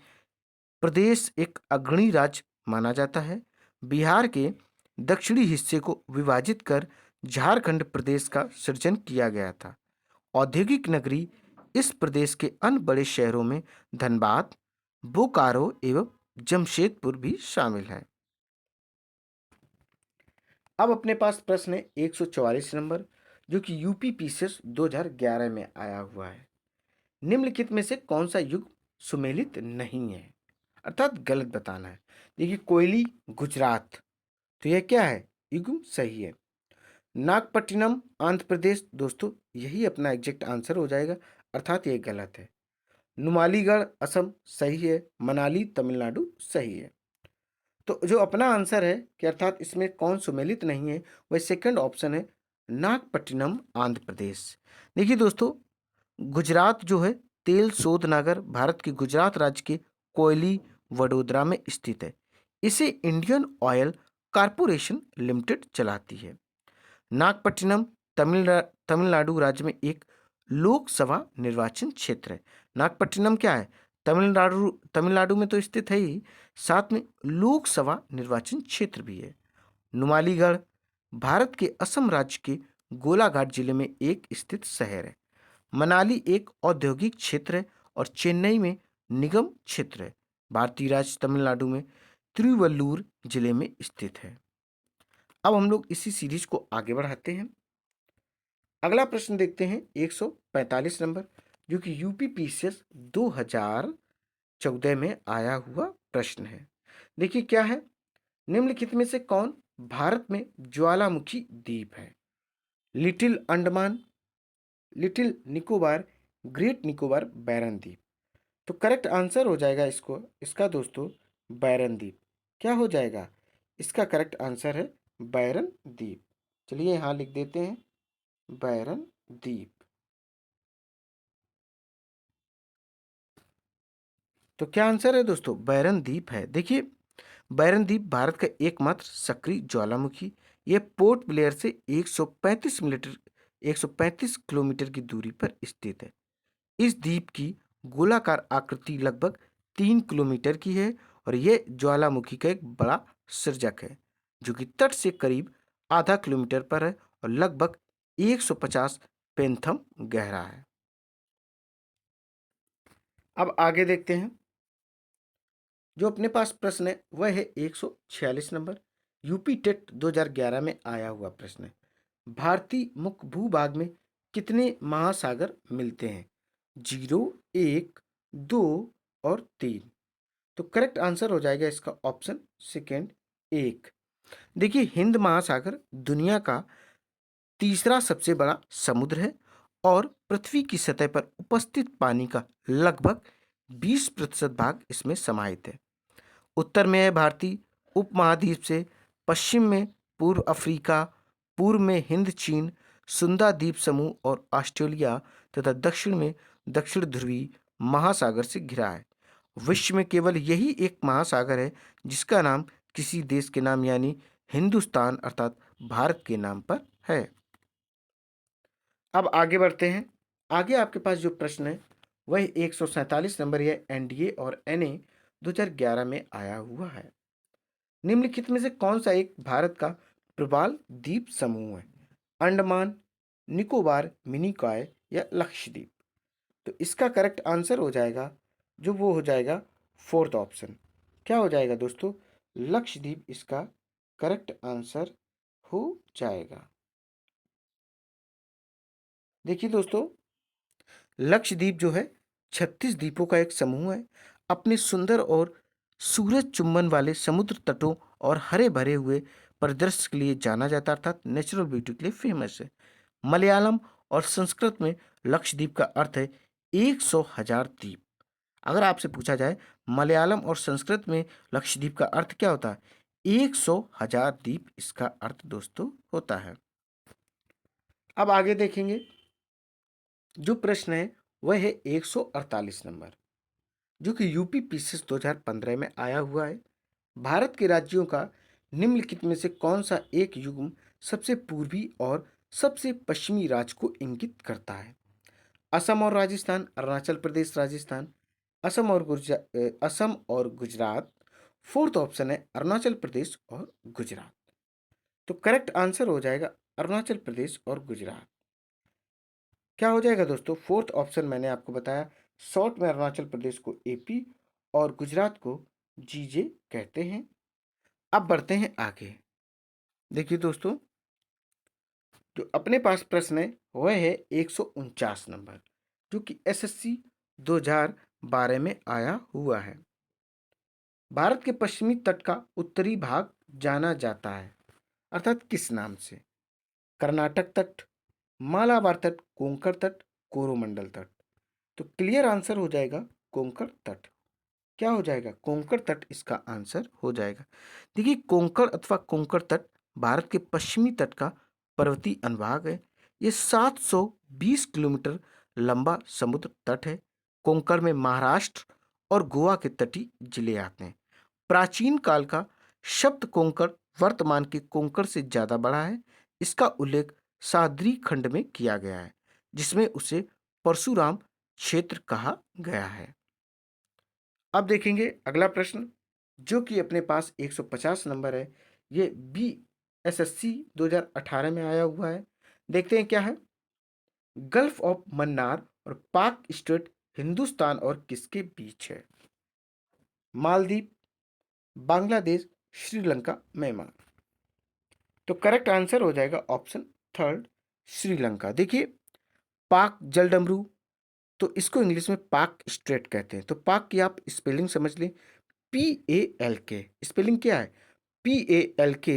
प्रदेश एक अग्रणी राज्य माना जाता है। बिहार के दक्षिणी हिस्से को विभाजित कर झारखंड प्रदेश का सृजन किया गया था। औद्योगिक नगरी इस प्रदेश के अन्य बड़े शहरों में धनबाद, बोकारो एवं जमशेदपुर भी शामिल है। अब अपने पास प्रश्न है 144 नंबर, जो कि यूपी पीसीएस 2011 में आया हुआ है। निम्नलिखित में से कौन सा युग सुमेलित नहीं है, अर्थात गलत बताना है। देखिए, कोयली गुजरात, तो यह क्या है, युग सही है। नागपट्टिनम आंध्र प्रदेश, दोस्तों यही अपना एग्जैक्ट आंसर हो जाएगा, अर्थात यह गलत है। नुमालीगढ़ असम सही है। मनाली तमिलनाडु सही है। तो जो अपना आंसर है कि अर्थात इसमें कौन सुमेलित नहीं है, वह सेकंड ऑप्शन है, नागपट्टिनम आंध्र प्रदेश। देखिए दोस्तों, गुजरात जो है तेल शोधनागार भारत के गुजरात राज्य के कोयली वडोदरा में स्थित है। इसे इंडियन ऑयल कारपोरेशन लिमिटेड चलाती है। नागपट्टिनम तमिलनाडु राज्य में एक लोकसभा निर्वाचन क्षेत्र है। नागपट्टिनम क्या है, तमिलनाडु तमिलनाडु में तो स्थित है ही, साथ में लोकसभा निर्वाचन क्षेत्र भी है। नुमालीगढ़ भारत के असम राज्य के गोलाघाट जिले में एक स्थित शहर है। मनाली एक औद्योगिक क्षेत्र है और चेन्नई में निगम क्षेत्र है। भारतीय राज्य तमिलनाडु में तिरुवल्लुर जिले में स्थित है। अब हम लोग इसी सीरीज को आगे बढ़ाते हैं। अगला प्रश्न देखते हैं 145 नंबर, जो कि यूपी पीसीएस 2014 में आया हुआ प्रश्न है। देखिए क्या है, निम्नलिखित में से कौन भारत में ज्वालामुखी द्वीप है? Little Andaman, little Nicobar, great Nicobar, Barren द्वीप। तो करेक्ट आंसर हो जाएगा इसका दोस्तों बैरन द्वीप। क्या हो जाएगा, इसका करेक्ट आंसर है बैरन द्वीप। चलिए यहाँ लिख देते हैं बैरन द्वीप। तो क्या आंसर है दोस्तों, बैरन द्वीप है। देखिए, बैरन द्वीप भारत का एकमात्र सक्रिय ज्वालामुखी, यह पोर्ट ब्लेयर से 135 किलोमीटर की दूरी पर स्थित है। इस द्वीप की गोलाकार आकृति लगभग 3 किलोमीटर की है और यह ज्वालामुखी का एक बड़ा सृजक है, जो कि तट से करीब आधा किलोमीटर पर है और लगभग 150 पेंथम गहरा है। अब आगे देखते हैं, जो अपने पास प्रश्न है वह है 146 नंबर, यूपी टेट 2011 में आया हुआ प्रश्न है। भारतीय मुख्य भूभाग में कितने महासागर मिलते हैं? 0, 1, 2 और 3। तो करेक्ट आंसर हो जाएगा इसका ऑप्शन सेकेंड 1। देखिए, हिंद महासागर दुनिया का तीसरा सबसे बड़ा समुद्र है और पृथ्वी की सतह पर उपस्थित पानी का लगभग 20% भाग इसमें समाहित है। उत्तर में है भारतीय उपमहाद्वीप से, पश्चिम में पूर्व अफ्रीका, पूर्व में हिंद चीन सुंदा द्वीप समूह और ऑस्ट्रेलिया तथा दक्षिण में दक्षिण ध्रुवीय महासागर से घिरा है। विश्व में केवल यही एक महासागर है जिसका नाम किसी देश के नाम यानी हिंदुस्तान अर्थात भारत के नाम पर है। अब आगे बढ़ते हैं। आगे आपके पास जो प्रश्न है वह 147 नंबर है, एनडीए और एनए 2011 में आया हुआ है। निम्नलिखित में से कौन सा एक भारत का प्रवाल द्वीप समूह है? अंडमान, निकोबार, मिनिकॉय या लक्षद्वीप। तो इसका करेक्ट आंसर हो जाएगा जो वो हो जाएगा फोर्थ ऑप्शन। क्या हो जाएगा दोस्तों, लक्षद्वीप इसका करेक्ट आंसर हो जाएगा। देखिए दोस्तों, लक्षद्वीप जो है 36 द्वीपों का एक समूह है। अपने सुंदर और सूरज चुंबन वाले समुद्र तटों और हरे भरे हुए परिदृश्य के लिए जाना जाता है, अर्थात नेचुरल ब्यूटी के लिए फेमस है। मलयालम और संस्कृत में लक्षद्वीप का अर्थ है 100,000 द्वीप। अगर आपसे पूछा जाए मलयालम और संस्कृत में लक्षद्वीप का अर्थ क्या होता है, 100,000 द्वीप इसका अर्थ दोस्तों होता है। अब आगे देखेंगे, जो प्रश्न है वह है 148 नंबर, जो कि यूपी पीसीएस 2015 में आया हुआ है। भारत के राज्यों का निम्नलिखित में से कौन सा एक युग्म सबसे पूर्वी और सबसे पश्चिमी राज्य को इंगित करता है? असम और राजस्थान, अरुणाचल प्रदेश राजस्थान, असम और गुजरात। फोर्थ ऑप्शन है अरुणाचल प्रदेश और गुजरात। तो करेक्ट आंसर हो जाएगा अरुणाचल प्रदेश और गुजरात। क्या हो जाएगा दोस्तों? फोर्थ ऑप्शन मैंने आपको बताया, शॉर्ट में अरुणाचल प्रदेश को एपी और गुजरात को जीजे कहते हैं। अब बढ़ते हैं आगे। देखिए दोस्तों, जो अपने पास प्रश्न है वह है 149 नंबर, जो कि एसएससी 2012 में आया हुआ है। भारत के पश्चिमी तट का उत्तरी भाग जाना जाता है, अर्थात किस नाम से? कर्नाटक तट, मालाबार तट, कोंकण तट, कोरोमंडल तट। तो क्लियर आंसर हो जाएगा कोंकण तट। क्या हो जाएगा? कोंकण तट इसका आंसर हो जाएगा। देखिए, कोंकण अथवा कोंकण तट भारत के पश्चिमी तट का पर्वतीय अनुभाग है। ये 720 किलोमीटर लंबा समुद्र तट है। कोंकण में महाराष्ट्र और गोवा के तटीय जिले आते हैं। प्राचीन काल का शब्द कोंकण वर्तमान के कोंकण से ज्यादा बड़ा है। इसका उल्लेख साद्री खंड में किया गया है, जिसमें उसे परशुराम क्षेत्र कहा गया है। अब देखेंगे अगला प्रश्न, जो कि अपने पास 150 नंबर है। ये बी एसएससी 2018 में आया हुआ है। देखते हैं क्या है। गल्फ ऑफ मन्नार और पाक स्ट्रेट हिंदुस्तान और किसके बीच है? मालदीव, बांग्लादेश, श्रीलंका, म्यांमार। तो करेक्ट आंसर हो जाएगा ऑप्शन थर्ड, श्रीलंका। देखिए, पाक जलडमरू, तो इसको इंग्लिश में पाक स्ट्रेट कहते हैं। तो पाक की आप स्पेलिंग समझ लें, PALK। स्पेलिंग क्या है? PALK।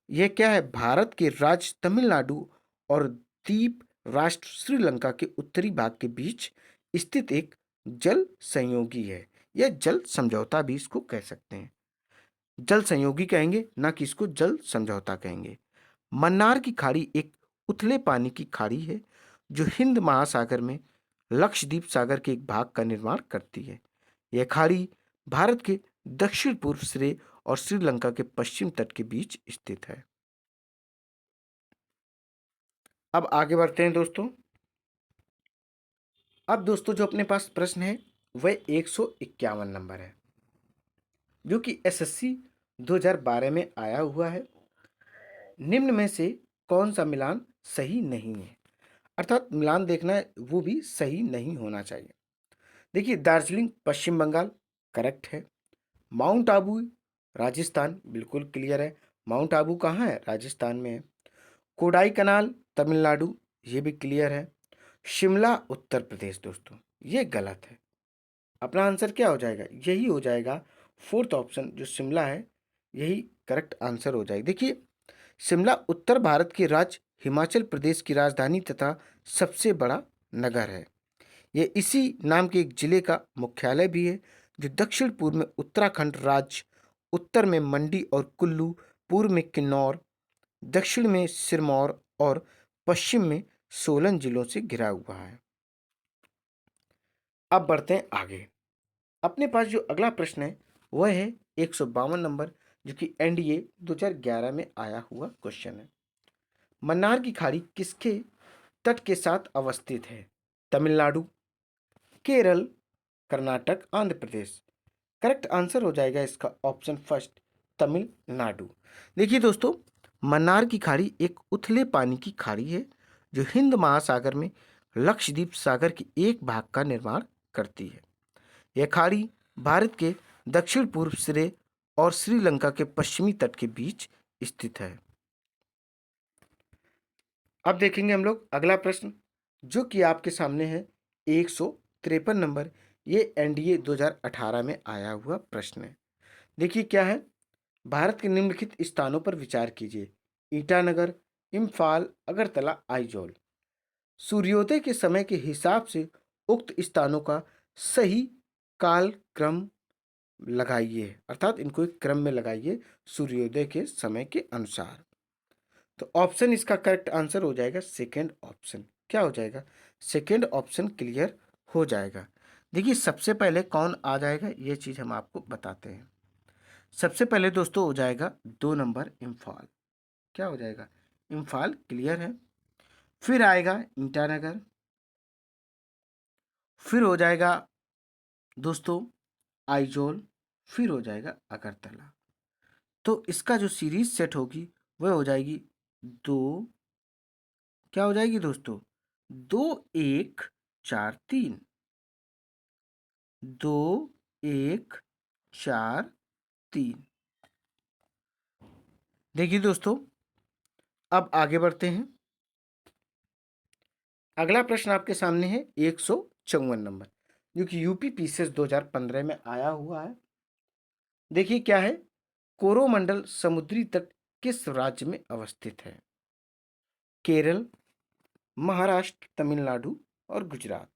यह क्या है? भारत के राज्य तमिलनाडु और द्वीप राष्ट्र श्रीलंका के उत्तरी भाग के बीच स्थित एक जल संयोगी है। यह जल समझौता भी इसको कह सकते हैं। जल संयोगी कहेंगे, ना कि इसको जल समझौता कहेंगे। मन्नार की खाड़ी एक उथले पानी की खाड़ी है, जो हिंद महासागर में लक्षद्वीप सागर के एक भाग का निर्माण करती है। यह खाड़ी भारत के दक्षिण पूर्व सिरे और श्रीलंका के पश्चिम तट के बीच स्थित है। अब आगे बढ़ते हैं दोस्तों। अब दोस्तों, जो अपने पास प्रश्न है वह 151 नंबर है, जो कि एसएससी 2012 में आया हुआ है। निम्न में से कौन सा मिलान सही नहीं है? अर्थात मिलान देखना है, वो भी सही नहीं होना चाहिए। देखिए, दार्जिलिंग पश्चिम बंगाल करेक्ट है। माउंट आबू राजस्थान बिल्कुल क्लियर है। माउंट आबू कहाँ है? राजस्थान में है। कोडाई कनाल तमिलनाडु, ये भी क्लियर है। शिमला उत्तर प्रदेश दोस्तों, ये गलत है। अपना आंसर क्या हो जाएगा? यही हो जाएगा फोर्थ ऑप्शन, जो शिमला है, यही करेक्ट आंसर हो जाएगा। देखिए, शिमला उत्तर भारत के राज्य हिमाचल प्रदेश की राजधानी तथा सबसे बड़ा नगर है। यह इसी नाम के एक जिले का मुख्यालय भी है, जो दक्षिण पूर्व में उत्तराखंड राज्य, उत्तर में मंडी और कुल्लू, पूर्व में किन्नौर, दक्षिण में सिरमौर और पश्चिम में सोलन जिलों से घिरा हुआ है। अब बढ़ते हैं आगे। अपने पास जो अगला प्रश्न है वह है 152 नंबर, जो कि एनडीए 2011 में आया हुआ क्वेश्चन है। मन्नार की खाड़ी किसके तट के साथ अवस्थित है? तमिलनाडु, केरल, कर्नाटक, आंध्र प्रदेश। करेक्ट आंसर हो जाएगा इसका ऑप्शन फर्स्ट, तमिलनाडु। देखिए दोस्तों, मन्नार की खाड़ी एक उथले पानी की खाड़ी है, जो हिंद महासागर में लक्षद्वीप सागर के एक भाग का निर्माण करती है। यह खाड़ी भारत के दक्षिण पूर्व सिरे और श्रीलंका के पश्चिमी तट के बीच स्थित है। अब देखेंगे हम लोग अगला प्रश्न, जो कि आपके सामने है 53 नंबर, ये एनडीए 2018 में आया हुआ प्रश्न है। देखिए क्या है, भारत के निम्नलिखित स्थानों पर विचार कीजिए। ईटानगर, इम्फाल, अगरतला, आइजोल। सूर्योदय के समय के हिसाब से उक्त स्थानों का सही काल क्रम लगाइए, अर्थात इनको एक क्रम में लगाइए सूर्योदय के समय के अनुसार। तो ऑप्शन इसका करेक्ट आंसर हो जाएगा सेकेंड ऑप्शन। क्या हो जाएगा? सेकेंड ऑप्शन क्लियर हो जाएगा। देखिए सबसे पहले कौन आ जाएगा ये चीज हम आपको बताते हैं। सबसे पहले दोस्तों हो जाएगा 2 नंबर इम्फाल। क्या हो जाएगा? इम्फाल क्लियर है। फिर आएगा ईटानगर, फिर हो जाएगा दोस्तों आइजोल, फिर हो जाएगा अगरतला। तो इसका जो सीरीज सेट होगी वह हो जाएगी 2, क्या हो जाएगी दोस्तों? 2 1 4 3, 2 1 4 3। देखिए दोस्तों अब आगे बढ़ते हैं। अगला प्रश्न आपके सामने है 154 नंबर, जो कि यूपी पीसीएस 2015 में आया हुआ है। देखिए क्या है, कोरोमंडल समुद्री तट किस राज्य में अवस्थित है? केरल, महाराष्ट्र, तमिलनाडु और गुजरात।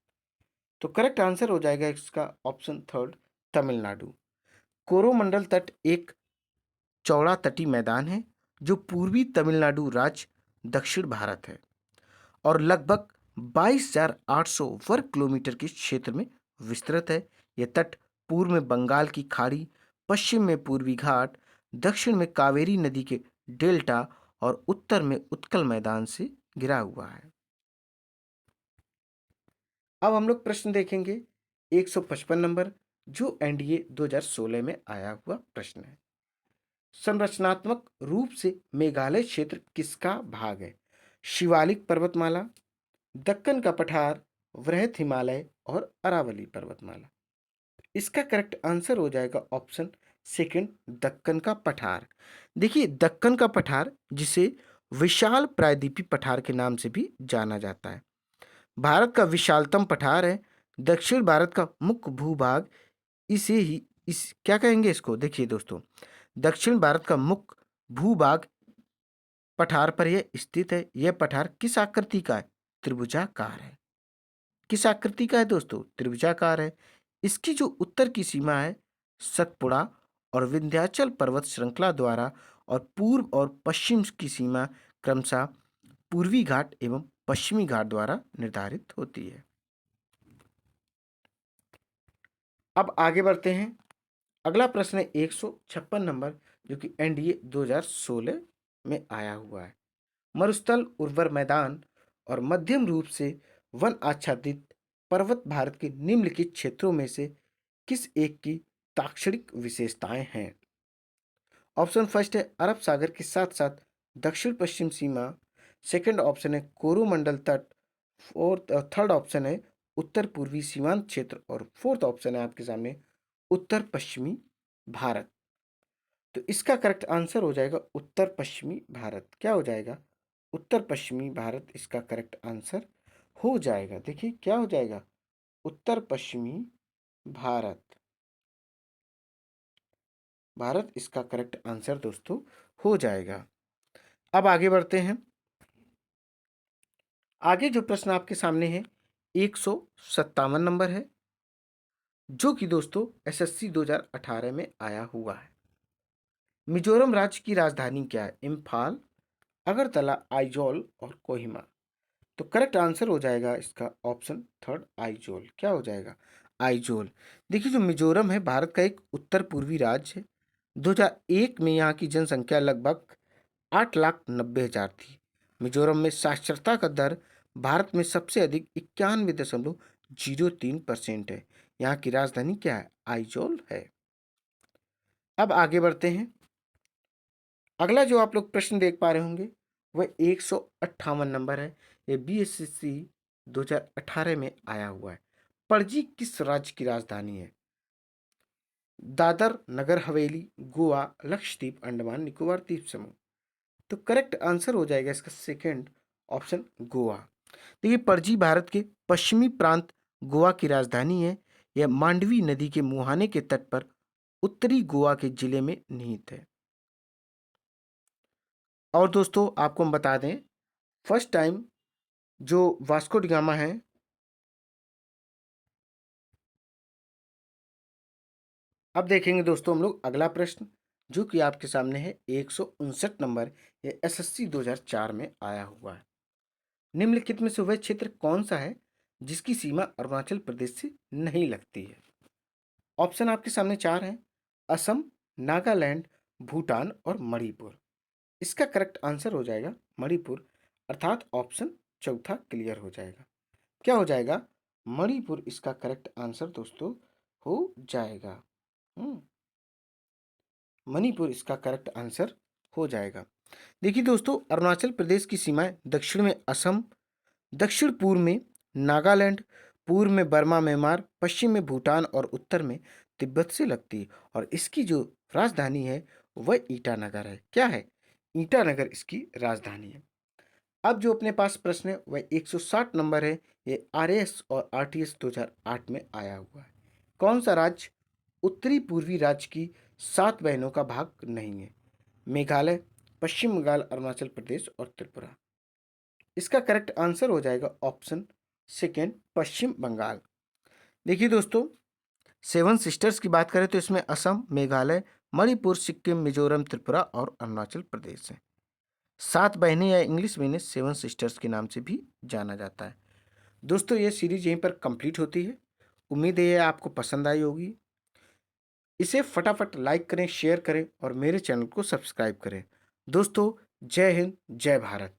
तो करेक्ट आंसर हो जाएगा इसका ऑप्शन थर्ड, तमिलनाडु। कोरोमंडल तट एक चौड़ा तटीय मैदान है जो पूर्वी तमिलनाडु राज्य, दक्षिण भारत है और लगभग 22,800 वर्ग किलोमीटर के क्षेत्र में विस्तृत है। यह तट पूर्व में बंगाल की खाड़ी, पश्चिम में पूर्वी घाट, दक्षिण में कावेरी नदी के डेल्टा और उत्तर में उत्कल मैदान से घिरा हुआ है। अब हम लोग प्रश्न देखेंगे 155 नंबर, जो एनडीए 2016 में आया हुआ प्रश्न है। संरचनात्मक रूप से मेघालय क्षेत्र किसका भाग है? शिवालिक पर्वतमाला, दक्कन का पठार, वृहत हिमालय और अरावली पर्वतमाला। इसका करेक्ट आंसर हो जाएगा ऑप्शन सेकंड, दक्कन का पठार। देखिए दक्कन का पठार, जिसे विशाल प्रायद्वीपी पठार के नाम से भी जाना जाता है, भारत का विशालतम पठार है। दक्षिण भारत का मुख्य भूभाग इसे ही इस क्या कहेंगे इसको, देखिए दोस्तों, दक्षिण भारत का मुख्य भूभाग पठार पर यह स्थित है। यह पठार किस आकृति का है? त्रिभुजाकार है। किस आकृति का है दोस्तों? त्रिभुजाकार है। इसकी जो उत्तर की सीमा है सतपुड़ा और विंध्याचल पर्वत श्रृंखला द्वारा और पूर्व और पश्चिम की सीमा क्रमशः पूर्वी घाट एवं पश्चिमी घाट द्वारा निर्धारित होती है। अब आगे बढ़ते हैं। अगला प्रश्न है 156 नंबर, जो कि एनडीए 2016 में आया हुआ है। मरुस्थल, उर्वर मैदान और मध्यम रूप से वन आच्छादित पर्वत भारत के निम्नलिखित क्षेत्रों में से किस एक की ताक्षणिक विशेषताएं हैं? ऑप्शन फर्स्ट है अरब सागर के साथ साथ दक्षिण पश्चिम सीमा, सेकंड ऑप्शन है कोरोमंडल तट, फोर्थ थर्ड ऑप्शन है उत्तर पूर्वी सीमांत क्षेत्र और फोर्थ ऑप्शन है आपके सामने उत्तर पश्चिमी भारत। तो इसका करेक्ट आंसर हो जाएगा उत्तर पश्चिमी भारत। क्या हो जाएगा? उत्तर पश्चिमी भारत इसका करेक्ट आंसर हो जाएगा। देखिए क्या हो जाएगा? उत्तर पश्चिमी भारत। भारत इसका करेक्ट आंसर दोस्तों हो जाएगा। अब आगे बढ़ते हैं। आगे जो प्रश्न आपके सामने है 157 नंबर है, जो कि दोस्तों एसएससी 2018 में आया हुआ है। मिजोरम राज्य की राजधानी क्या है? इम्फाल, अगरतला, आइजोल और कोहिमा। तो करेक्ट आंसर हो जाएगा इसका ऑप्शन थर्ड, आइजोल। क्या हो जाएगा? आइजोल। देखिए जो मिजोरम है भारत का एक उत्तर पूर्वी राज्य है। 2001 में यहाँ की जनसंख्या लगभग 8,90,000 थी। मिजोरम में साक्षरता का दर भारत में सबसे अधिक 91.03% है। यहाँ की राजधानी क्या है? आइजोल है। अब आगे बढ़ते हैं। अगला जो आप लोग प्रश्न देख पा रहे होंगे वह 158 नंबर है। ये बीएसएससी 2018 में आया हुआ है। पणजी किस राज्य की राजधानी है? दादर नगर हवेली, गोवा, लक्षद्वीप, अंडमान निकोबार द्वीप समूह। तो करेक्ट आंसर हो जाएगा इसका सेकंड ऑप्शन, गोवा। देखिए पणजी भारत के पश्चिमी प्रांत गोवा की राजधानी है। यह मांडवी नदी के मुहाने के तट पर उत्तरी गोवा के जिले में निहित है। और दोस्तों आपको हम बता दें, फर्स्ट टाइम जो वास्को डी गामा है, अब देखेंगे दोस्तों हम लोग अगला प्रश्न, जो कि आपके सामने है 159 नंबर, ये एसएससी 2004 में आया हुआ है। निम्नलिखित में से वह क्षेत्र कौन सा है जिसकी सीमा अरुणाचल प्रदेश से नहीं लगती है? ऑप्शन आपके सामने चार हैं: असम, नागालैंड, भूटान और मणिपुर। इसका करेक्ट आंसर हो जाएगा मणिपुर, अर्थात ऑप्शन चौथा क्लियर हो जाएगा। क्या हो जाएगा? मणिपुर इसका करेक्ट आंसर दोस्तों हो जाएगा। मणिपुर इसका करेक्ट आंसर हो जाएगा। देखिए दोस्तों, अरुणाचल प्रदेश की सीमाएं दक्षिण में असम, दक्षिण पूर्व में नागालैंड, पूर्व में बर्मा म्यांमार, पश्चिम में भूटान और उत्तर में तिब्बत से लगती है। और इसकी जो राजधानी है वह ईटानगर है। क्या है? ईटानगर इसकी राजधानी है। अब जो अपने पास प्रश्न है वह 160 नंबर है। ये आरएएस और आरटीएस 2008 में आया हुआ है। कौन सा राज्य उत्तरी पूर्वी राज्य की 7 बहनों का भाग नहीं है? मेघालय, पश्चिम बंगाल, अरुणाचल प्रदेश और त्रिपुरा। इसका करेक्ट आंसर हो जाएगा ऑप्शन सेकेंड, पश्चिम बंगाल। देखिए दोस्तों, 7 सिस्टर्स की बात करें तो इसमें असम, मेघालय, मणिपुर, सिक्किम, मिजोरम, त्रिपुरा और अरुणाचल प्रदेश है। 7 बहनें या इंग्लिश में इन्हें 7 सिस्टर्स के नाम से भी जाना जाता है। दोस्तों ये सीरीज यहीं पर कंप्लीट होती है। उम्मीद है आपको पसंद आई होगी। इसे फटाफट लाइक करें, शेयर करें और मेरे चैनल को सब्सक्राइब करें। दोस्तों जय हिंद, जय भारत।